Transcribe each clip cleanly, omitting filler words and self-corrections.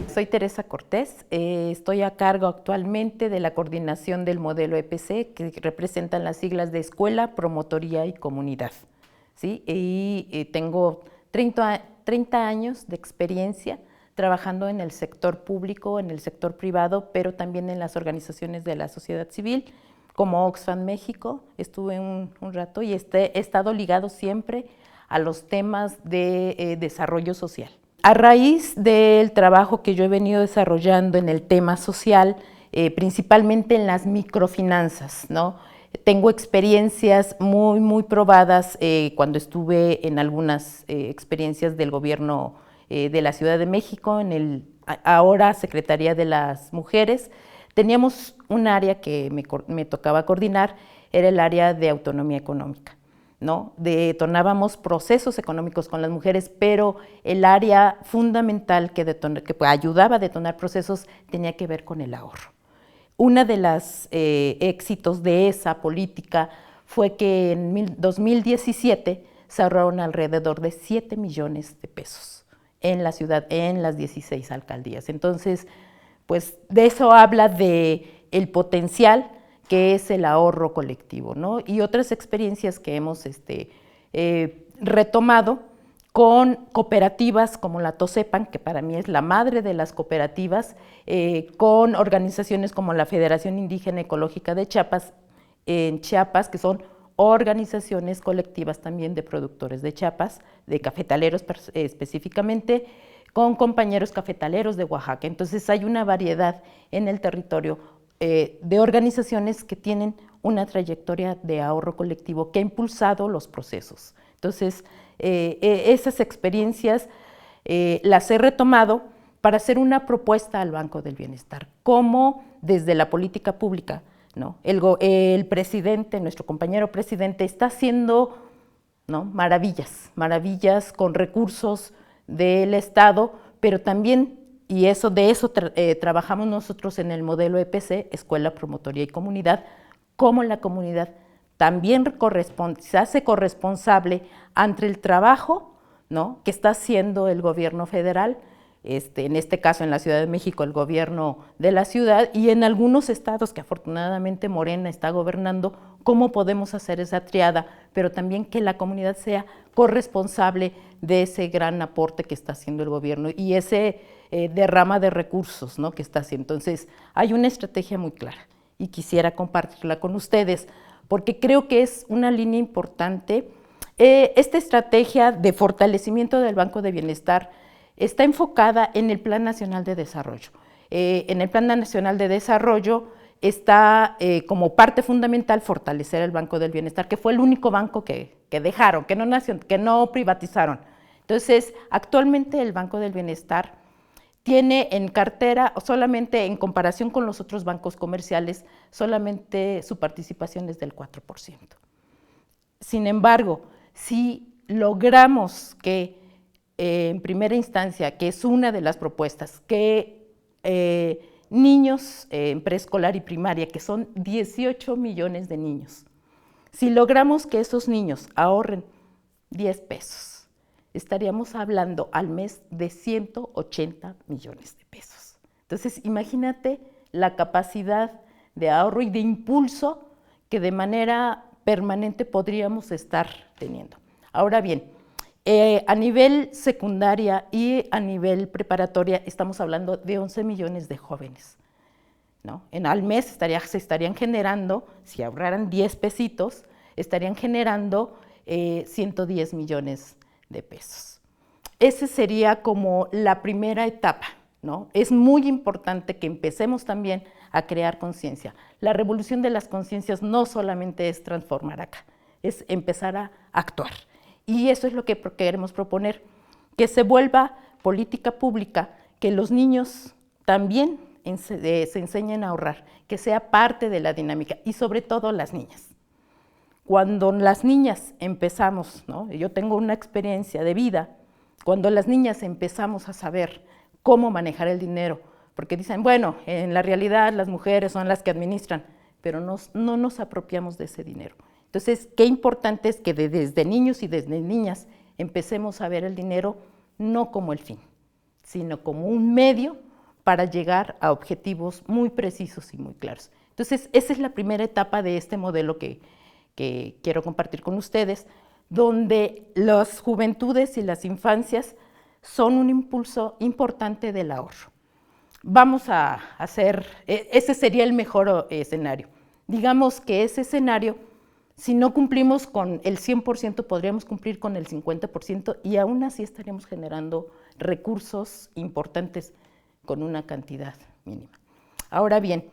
Soy Teresa Cortés, estoy a cargo actualmente de la coordinación del modelo EPC, que representan las siglas de Escuela, Promotoría y Comunidad, ¿sí? Y tengo 30 años de experiencia trabajando en el sector público, en el sector privado, pero también en las organizaciones de la sociedad civil, como Oxfam México, estuve un rato y he estado ligado siempre a los temas de desarrollo social. A raíz del trabajo que yo he venido desarrollando en el tema social, principalmente en las microfinanzas, ¿no? Tengo experiencias muy probadas cuando estuve en algunas experiencias del gobierno de la Ciudad de México, en el ahora Secretaría de las Mujeres. Teníamos un área que me tocaba coordinar, era el área de autonomía económica, ¿no? Detonábamos procesos económicos con las mujeres, pero el área fundamental que ayudaba a detonar procesos tenía que ver con el ahorro. Uno de los éxitos de esa política fue que en 2017 se ahorraron alrededor de 7 millones de pesos en la ciudad, en las 16 alcaldías. Entonces, pues de eso habla del potencial que es el ahorro colectivo, ¿no? Y otras experiencias que hemos retomado con cooperativas como la TOSEPAN, que para mí es la madre de las cooperativas, con organizaciones como la Federación Indígena Ecológica de Chiapas, en Chiapas, que son organizaciones colectivas también de productores de Chiapas, de cafetaleros específicamente, con compañeros cafetaleros de Oaxaca. Entonces hay una variedad en el territorio de organizaciones que tienen una trayectoria de ahorro colectivo que ha impulsado los procesos. Entonces, esas experiencias las he retomado para hacer una propuesta al Banco del Bienestar, cómo desde la política pública, ¿no? El presidente, nuestro compañero presidente, está haciendo, ¿no?, maravillas con recursos del Estado, pero también, y de eso trabajamos nosotros en el modelo EPC, Escuela, Promotoría y Comunidad, cómo la comunidad también se hace corresponsable ante el trabajo, ¿no?, que está haciendo el gobierno federal, en este caso en la Ciudad de México el gobierno de la ciudad, y en algunos estados que afortunadamente Morena está gobernando, cómo podemos hacer esa triada, pero también que la comunidad sea corresponsable de ese gran aporte que está haciendo el gobierno y ese derrama de recursos, ¿no?, que está haciendo. Entonces hay una estrategia muy clara y quisiera compartirla con ustedes porque creo que es una línea importante. Esta estrategia de fortalecimiento del Banco de Bienestar está enfocada en el Plan Nacional de Desarrollo. En el Plan Nacional de Desarrollo está como parte fundamental fortalecer el Banco del Bienestar, que fue el único banco que dejaron, que no privatizaron. Entonces, actualmente el Banco del Bienestar tiene en cartera, solamente en comparación con los otros bancos comerciales, solamente su participación es del 4%. Sin embargo, si logramos que en primera instancia, que es una de las propuestas, que niños en preescolar y primaria, que son 18 millones de niños, si logramos que esos niños ahorren 10 pesos, estaríamos hablando al mes de 180 millones de pesos. Entonces, imagínate la capacidad de ahorro y de impulso que de manera permanente podríamos estar teniendo. Ahora bien, a nivel secundaria y a nivel preparatoria estamos hablando de 11 millones de jóvenes, ¿no? Al mes se estarían generando, si ahorraran 10 pesitos, estarían generando 110 millones de pesos. Esa sería como la primera etapa, ¿no? Es muy importante que empecemos también a crear conciencia. La revolución de las conciencias no solamente es transformar acá, es empezar a actuar. Y eso es lo que queremos proponer, que se vuelva política pública, que los niños también se enseñen a ahorrar, que sea parte de la dinámica y sobre todo las niñas. Cuando las niñas empezamos, ¿no?, yo tengo una experiencia de vida, cuando las niñas empezamos a saber cómo manejar el dinero, porque dicen, bueno, en la realidad las mujeres son las que administran, pero no nos apropiamos de ese dinero. Entonces, qué importante es que desde niños y desde niñas empecemos a ver el dinero no como el fin, sino como un medio para llegar a objetivos muy precisos y muy claros. Entonces, esa es la primera etapa de este modelo que quiero compartir con ustedes, donde las juventudes y las infancias son un impulso importante del ahorro. Vamos a hacer, ese sería el mejor escenario. Digamos que ese escenario, si no cumplimos con el 100%, podríamos cumplir con el 50% y aún así estaríamos generando recursos importantes con una cantidad mínima. Ahora bien,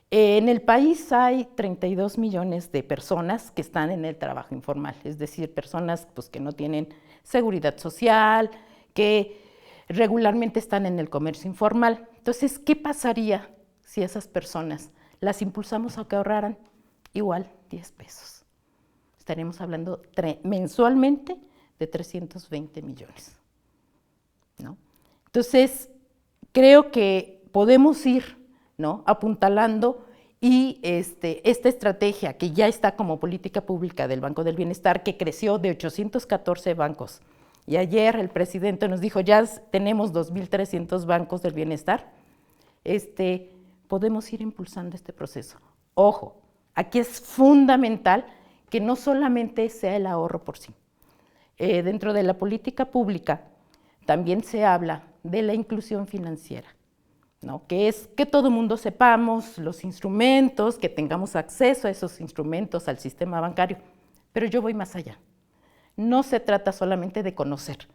en el país hay 32 millones de personas que están en el trabajo informal, es decir, personas pues, que no tienen seguridad social, que regularmente están en el comercio informal. Entonces, ¿qué pasaría si esas personas las impulsamos a que ahorraran igual 10 pesos? Estaríamos hablando mensualmente de 320 millones, ¿no? Entonces, creo que podemos ir, ¿no?, apuntalando y esta estrategia que ya está como política pública del Banco del Bienestar, que creció de 814 bancos, y ayer el presidente nos dijo, ya tenemos 2.300 bancos del bienestar, podemos ir impulsando este proceso. Ojo, aquí es fundamental que no solamente sea el ahorro por sí. Dentro de la política pública también se habla de la inclusión financiera, ¿no?, que es que todo el mundo sepamos los instrumentos, que tengamos acceso a esos instrumentos, al sistema bancario, pero yo voy más allá. No se trata solamente de conocer,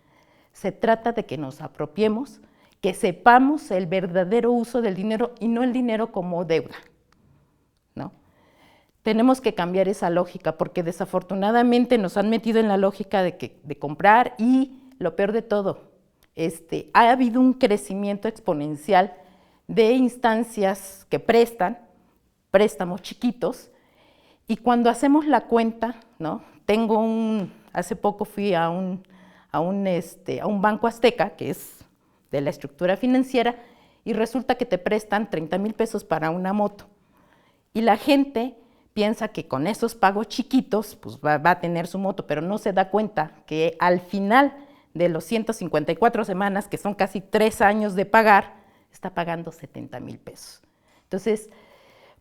se trata de que nos apropiemos, que sepamos el verdadero uso del dinero y no el dinero como deuda, ¿no? Tenemos que cambiar esa lógica porque desafortunadamente nos han metido en la lógica de comprar y lo peor de todo, ha habido un crecimiento exponencial de instancias que prestan préstamos chiquitos y cuando hacemos la cuenta, ¿no? Hace poco fui a un banco azteca, que es de la estructura financiera, y resulta que te prestan 30,000 pesos para una moto. Y la gente piensa que con esos pagos chiquitos pues va a tener su moto, pero no se da cuenta que al final de los 154 semanas, que son casi 3 años de pagar, está pagando 70,000 pesos. Entonces,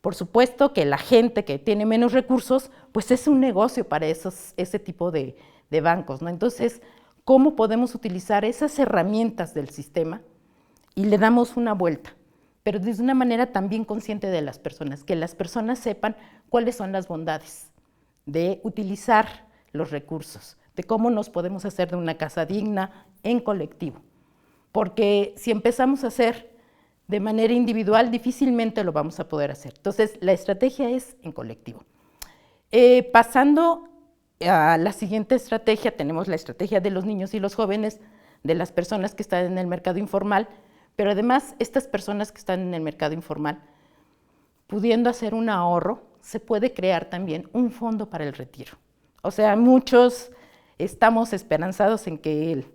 por supuesto que la gente que tiene menos recursos, pues es un negocio para ese tipo de bancos, ¿no? Entonces, ¿cómo podemos utilizar esas herramientas del sistema y le damos una vuelta? Pero de una manera también consciente de las personas, que las personas sepan cuáles son las bondades de utilizar los recursos, de cómo nos podemos hacer de una casa digna en colectivo. Porque si empezamos a hacer de manera individual, difícilmente lo vamos a poder hacer. Entonces, la estrategia es en colectivo. Pasando a la siguiente estrategia, tenemos la estrategia de los niños y los jóvenes, de las personas que están en el mercado informal, pero además estas personas que están en el mercado informal, pudiendo hacer un ahorro, se puede crear también un fondo para el retiro. O sea, muchos estamos esperanzados en que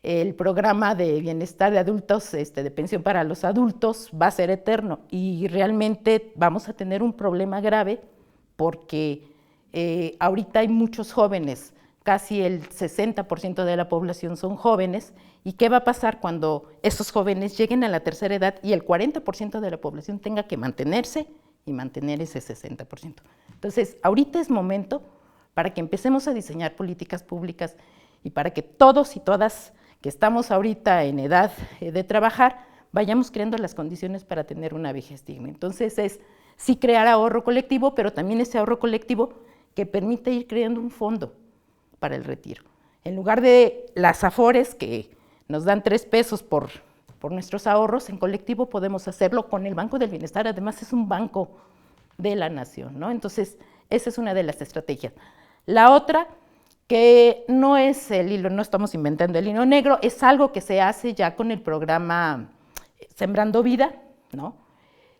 el programa de bienestar de adultos, de pensión para los adultos, va a ser eterno y realmente vamos a tener un problema grave porque ahorita hay muchos jóvenes, casi el 60% de la población son jóvenes, ¿y qué va a pasar cuando esos jóvenes lleguen a la tercera edad y el 40% de la población tenga que mantenerse y mantener ese 60%? Entonces, ahorita es momento para que empecemos a diseñar políticas públicas y para que todos y todas que estamos ahorita en edad de trabajar, vayamos creando las condiciones para tener una vejez digna. Entonces es sí crear ahorro colectivo, pero también ese ahorro colectivo que permite ir creando un fondo para el retiro. En lugar de las Afores que nos dan 3 pesos por nuestros ahorros, en colectivo podemos hacerlo con el Banco del Bienestar, además es un banco de la nación, ¿no? Entonces, esa es una de las estrategias. La otra, que no es el hilo, no estamos inventando el hilo negro, es algo que se hace ya con el programa Sembrando Vida, ¿no?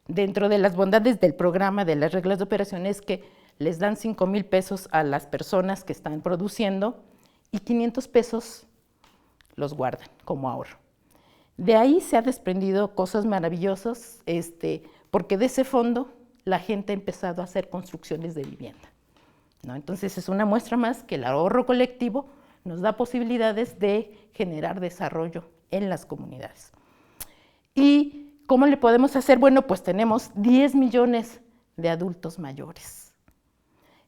Dentro de las bondades del programa de las reglas de operación es que les dan 5,000 pesos a las personas que están produciendo y 500 pesos los guardan como ahorro. De ahí se ha desprendido cosas maravillosas, porque de ese fondo la gente ha empezado a hacer construcciones de vivienda. ¿no? Entonces es una muestra más que el ahorro colectivo nos da posibilidades de generar desarrollo en las comunidades. ¿Y cómo le podemos hacer? Bueno, pues tenemos 10 millones de adultos mayores.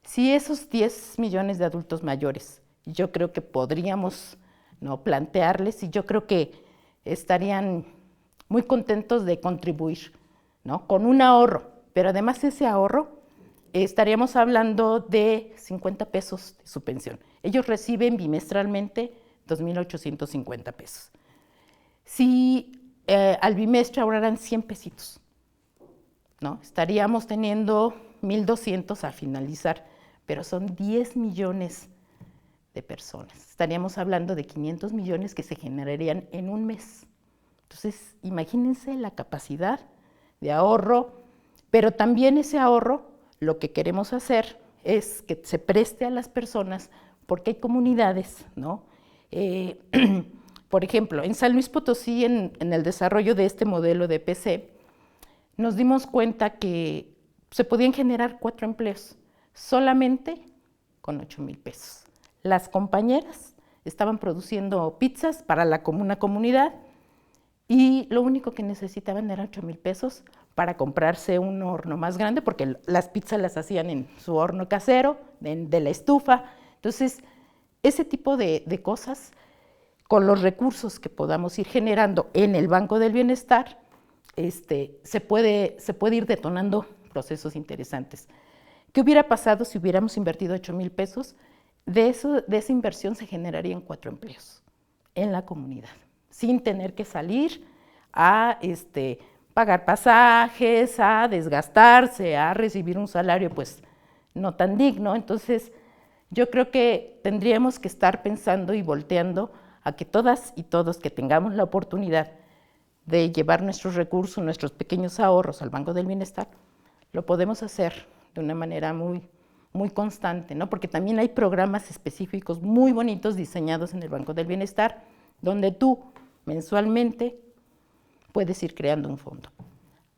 Si esos 10 millones de adultos mayores, yo creo que podríamos, ¿no?, plantearles, y yo creo que estarían muy contentos de contribuir, ¿no?, con un ahorro, pero además ese ahorro estaríamos hablando de 50 pesos de su pensión. Ellos reciben bimestralmente 2,850 pesos. Si al bimestre ahorraran 100 pesitos, ¿no?, estaríamos teniendo 1,200 a finalizar, pero son 10 millones de personas. Estaríamos hablando de 500 millones que se generarían en un mes. Entonces, imagínense la capacidad de ahorro, pero también ese ahorro, lo que queremos hacer es que se preste a las personas, porque hay comunidades, ¿no? Por ejemplo, en San Luis Potosí, en el desarrollo de este modelo de PC, nos dimos cuenta que se podían generar 4 empleos solamente con 8,000 pesos. Las compañeras estaban produciendo pizzas para una comunidad y lo único que necesitaban eran 8,000 pesos para comprarse un horno más grande, porque las pizzas las hacían en su horno casero, de la estufa. Entonces, ese tipo de cosas, con los recursos que podamos ir generando en el Banco del Bienestar, se puede ir detonando procesos interesantes. ¿Qué hubiera pasado si hubiéramos invertido 8,000 pesos? De esa inversión se generarían 4 empleos en la comunidad, sin tener que salir a pagar pasajes, a desgastarse, a recibir un salario pues no tan digno. Entonces, yo creo que tendríamos que estar pensando y volteando a que todas y todos que tengamos la oportunidad de llevar nuestros recursos, nuestros pequeños ahorros al Banco del Bienestar, lo podemos hacer de una manera muy, muy constante, ¿no? Porque también hay programas específicos muy bonitos diseñados en el Banco del Bienestar, donde tú mensualmente puedes ir creando un fondo.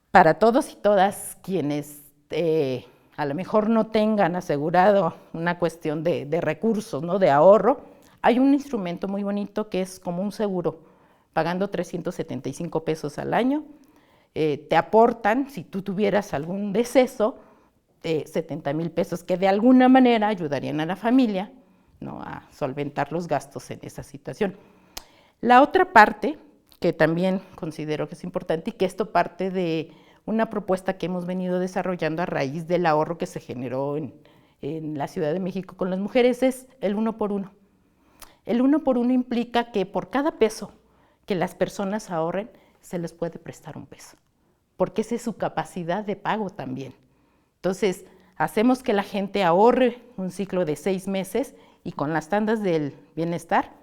Para todos y todas quienes a lo mejor no tengan asegurado una cuestión de recursos, ¿no?, de ahorro, hay un instrumento muy bonito que es como un seguro, pagando 375 pesos al año. Te aportan, si tú tuvieras algún deceso, 70,000 pesos que de alguna manera ayudarían a la familia, ¿no?, a solventar los gastos en esa situación. La otra parte, que también considero que es importante y que esto parte de una propuesta que hemos venido desarrollando a raíz del ahorro que se generó en la Ciudad de México con las mujeres, es el 1 por 1. El 1 por 1 implica que por cada peso que las personas ahorren, se les puede prestar un peso, porque esa es su capacidad de pago también. Entonces, hacemos que la gente ahorre un ciclo de 6 meses y con las tandas del bienestar,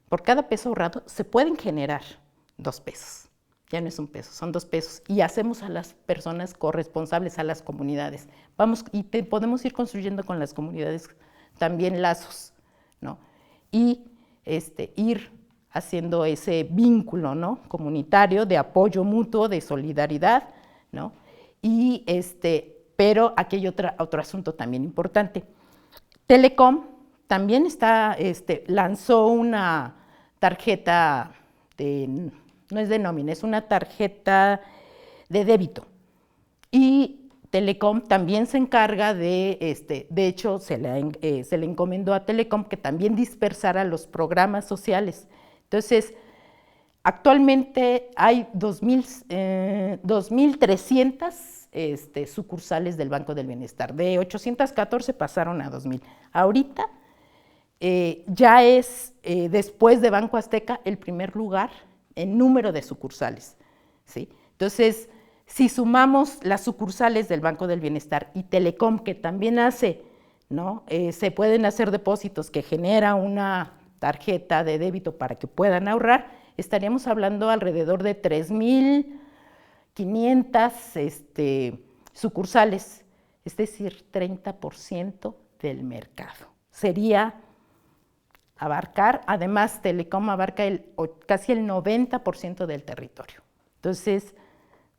por cada peso ahorrado se pueden generar 2 pesos. Ya no es un peso, son 2 pesos. Y hacemos a las personas corresponsables, a las comunidades. Podemos ir construyendo con las comunidades también lazos, ¿no? Y ir haciendo ese vínculo, ¿no?, comunitario de apoyo mutuo, de solidaridad, ¿no? Y pero aquí hay otro asunto también importante. Telecom también lanzó una tarjeta no es de nómina, es una tarjeta de débito. Y Telecom también se encarga de hecho se le encomendó a Telecom que también dispersara los programas sociales. Entonces, actualmente hay 2,300 sucursales del Banco del Bienestar. De 814 pasaron a 2,000. Ahorita ya es, después de Banco Azteca, el primer lugar en número de sucursales, ¿sí? Entonces, si sumamos las sucursales del Banco del Bienestar y Telecom, que también hace, ¿no?, se pueden hacer depósitos que genera una tarjeta de débito para que puedan ahorrar, estaríamos hablando alrededor de 3,500 sucursales, es decir, 30% del mercado. Sería abarcar, además Telecom abarca casi el 90% del territorio. Entonces,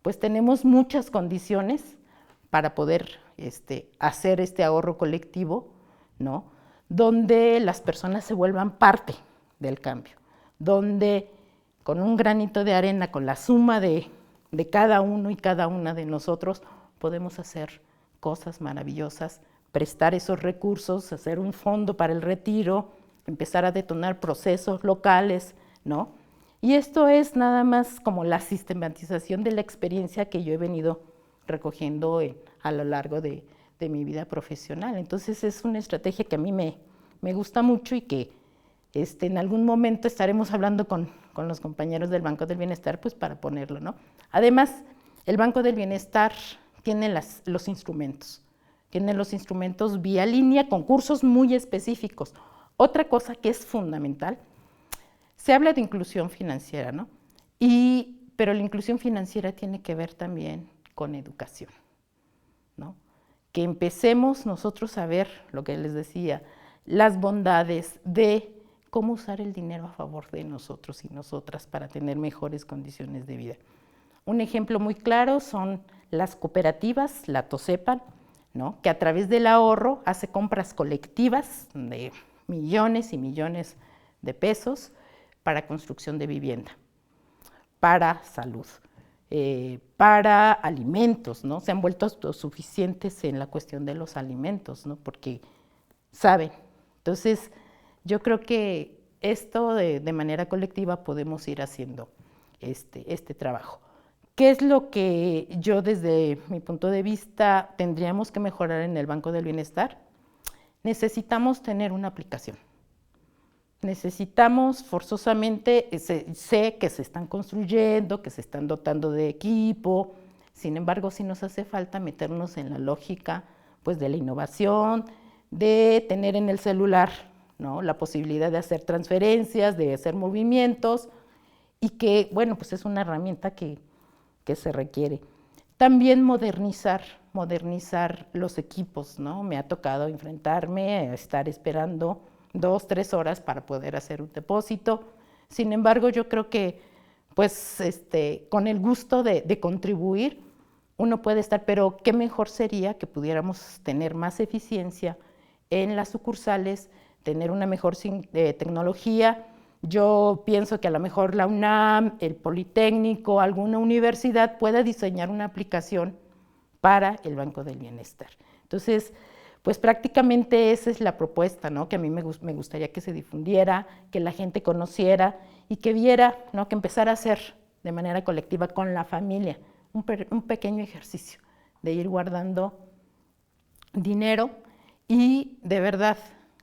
pues tenemos muchas condiciones para poder hacer este ahorro colectivo ¿no? Donde las personas se vuelvan parte del cambio, donde con un granito de arena, con la suma de cada uno y cada una de nosotros, podemos hacer cosas maravillosas, prestar esos recursos, hacer un fondo para el retiro, empezar a detonar procesos locales, ¿no? Y esto es nada más como la sistematización de la experiencia que yo he venido recogiendo a lo largo de mi vida profesional. Entonces es una estrategia que a mí me gusta mucho y que en algún momento estaremos hablando con los compañeros del Banco del Bienestar, pues para ponerlo, ¿no? Además, el Banco del Bienestar tiene los instrumentos vía línea con cursos muy específicos. Otra cosa que es fundamental, se habla de inclusión financiera, ¿no? Pero la inclusión financiera tiene que ver también con educación, ¿no? Que empecemos nosotros a ver, lo que les decía, las bondades de cómo usar el dinero a favor de nosotros y nosotras para tener mejores condiciones de vida. Un ejemplo muy claro son las cooperativas, la TOSEPAN, ¿no? Que a través del ahorro hace compras colectivas de millones y millones de pesos para construcción de vivienda, para salud, para alimentos, ¿no? Se han vuelto autosuficientes en la cuestión de los alimentos, ¿no? Porque saben. Entonces, yo creo que esto de manera colectiva podemos ir haciendo este trabajo. ¿Qué es lo que yo desde mi punto de vista tendríamos que mejorar en el Banco del Bienestar? Necesitamos tener una aplicación. Necesitamos forzosamente, sé que se están construyendo, que se están dotando de equipo, sin embargo sí nos hace falta meternos en la lógica pues, de la innovación, de tener en el celular, ¿no? La posibilidad de hacer transferencias, de hacer movimientos y que, bueno, pues es una herramienta que se requiere. También modernizar los equipos, ¿no? Me ha tocado enfrentarme a estar esperando 2, 3 horas para poder hacer un depósito. Sin embargo, yo creo que, pues, con el gusto de contribuir, uno puede estar, pero qué mejor sería que pudiéramos tener más eficiencia en las sucursales, tener una mejor tecnología. Yo pienso que a lo mejor la UNAM, el Politécnico, alguna universidad pueda diseñar una aplicación para el Banco del Bienestar. Entonces, pues prácticamente esa es la propuesta, ¿no? Que a mí me gustaría que se difundiera, que la gente conociera y que viera, ¿no? Que empezara a hacer de manera colectiva con la familia un pequeño ejercicio de ir guardando dinero y de verdad,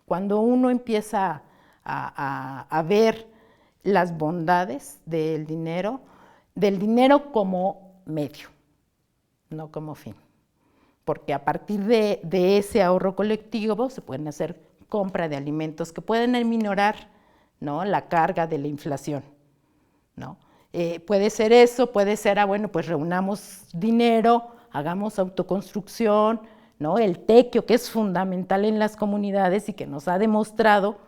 cuando uno empieza a ver las bondades del dinero como medio, no como fin. Porque a partir de ese ahorro colectivo se pueden hacer compra de alimentos que pueden minorar, ¿no? La carga de la inflación, ¿no? Puede ser eso, puede ser, bueno, pues reunamos dinero, hagamos autoconstrucción, ¿no? El tequio, que es fundamental en las comunidades y que nos ha demostrado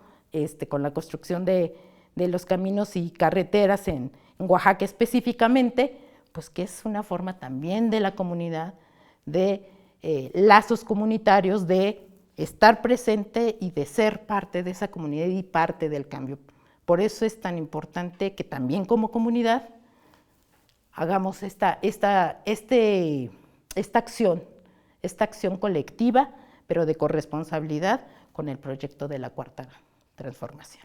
con la construcción de los caminos y carreteras en Oaxaca específicamente, pues que es una forma también de la comunidad, de lazos comunitarios, de estar presente y de ser parte de esa comunidad y parte del cambio. Por eso es tan importante que también como comunidad hagamos esta acción colectiva, pero de corresponsabilidad con el proyecto de la Cuarta Transformación.